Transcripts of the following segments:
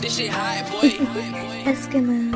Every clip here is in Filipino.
This shit hot, boy. Eskimos.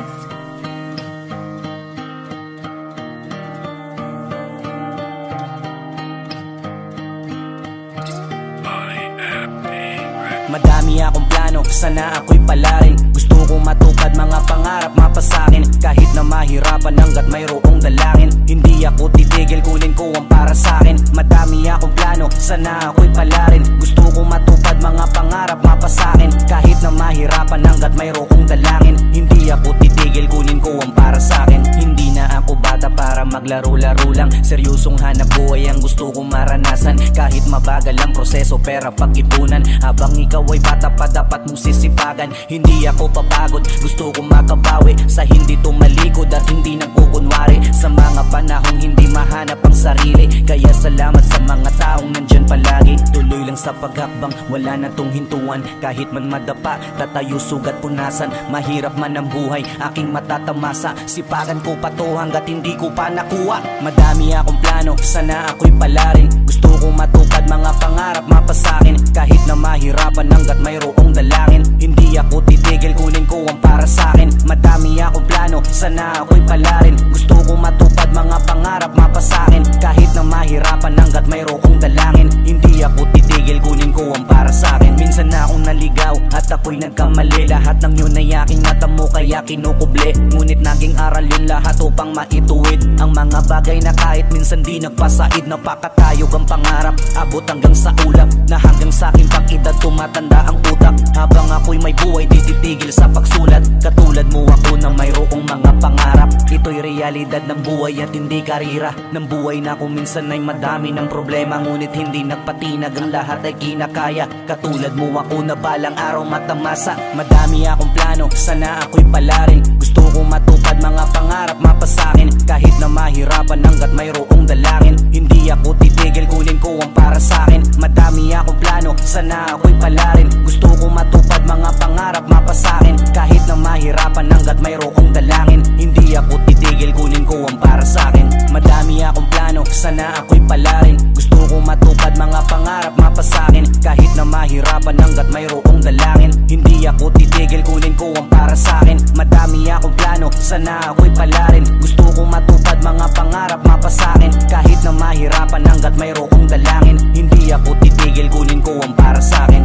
Madami akong plano, sana ako'y palarin. Gusto kong matupad mga pangarap mapasakin. Kahit na mahirapan hanggat mayroong dalangin. Hindi ako titigil, kunin ko ang para sakin. Madami akong plano, sana ako'y palarin. Gusto kong matupad mga pangarap mapasakin. Kahit na mahirapan hanggat mayroong dalangin. Hindi ako titigil, kunin ko ang para sakin. Hindi na ako bata para maglaro-laro lang. Seryosong hanap buhay ang gusto kong maranasan. Kahit mabagal ang proseso, pera pag-ipunan. Habang ikaw ay bata pa, dapat mong sisipagan. Hindi ako papagod, gusto kong makabawi. Sa hindi tumalikod at hindi nagkukunwari. Sa mga panahong hindi mahanap ang sarili. Kaya salamat sa mga taong nandyan palagi. Tuloy lang sa paghakbang, wala na tong hintuan. Kahit man madapa, tatayo sugat punasan. Mahirap man ang buhay, aking matatamasa. Sipagan ko pa to hanggat hindi ko pa nakuha. Madami akong plano, sana ako'y palarin. Gusto kong matupad mga pangarap mapasakin. Kahit na mahirapan hanggat mayroong dalangin. Hindi ako titigil, kunin ko ang para sakin. Madami akong plano, sana ako'y palarin. Gusto kong matupad mga pangarap mapasakin. Kahit na mahirapan hanggat mayroong dalangin. Hindi ako titigil, kunin ko ang para sakin. Minsan na akong naligaw at ako'y nagkamali. Lahat ng yun ay aking natamo kaya kinukuble. Ngunit naging aral yun lahat upang maituwid ang mga bagay na kahit minsan di nagpasaid. Napakatayog ang pangarap, abot hanggang sa ulap. Na hanggang sa aking pag-edad tumatanda ang utak. Habang ako'y may buhay di titigil sa pagsulat. Katulad mo ako na mayroong mga pangarap. Ito'y realidad ng buhay at hindi karira ng buhay na kung minsan ay madami ng problema. Ngunit hindi nagpatinag, ang lahat ay kinakaya. Katulad mo ako na balang araw matamasa. Madami akong plano, sana ako'y palarin. Gusto kong matupad mga pangarap mapasakin. Kahit na mahirapan hanggat mayroong dalangin. Hindi ako titigil, kunin ko ang para sakin. Madami akong plano, sana ako'y palarin. Gusto kong matupad mga pangarap mapasakin. Kahit na mahirapan hanggat mayroong dalangin. Hindi ako titigil, kunin ko ang para sakin. Madami akong plano, sana ako'y palarin. Gusto kong matupad mga pangarap mapasakin. Kahit na mahirapan hanggat mayroong dalangin. Hindi ako titigil, kunin ko ang para sakin. Madami akong plano, sana ako'y palarin. Gusto kong matupad mga pangarap mapasakin. Kahit na mahirapan hanggat mayroong dalangin. Hindi ako titigil, kunin ko ang para sakin.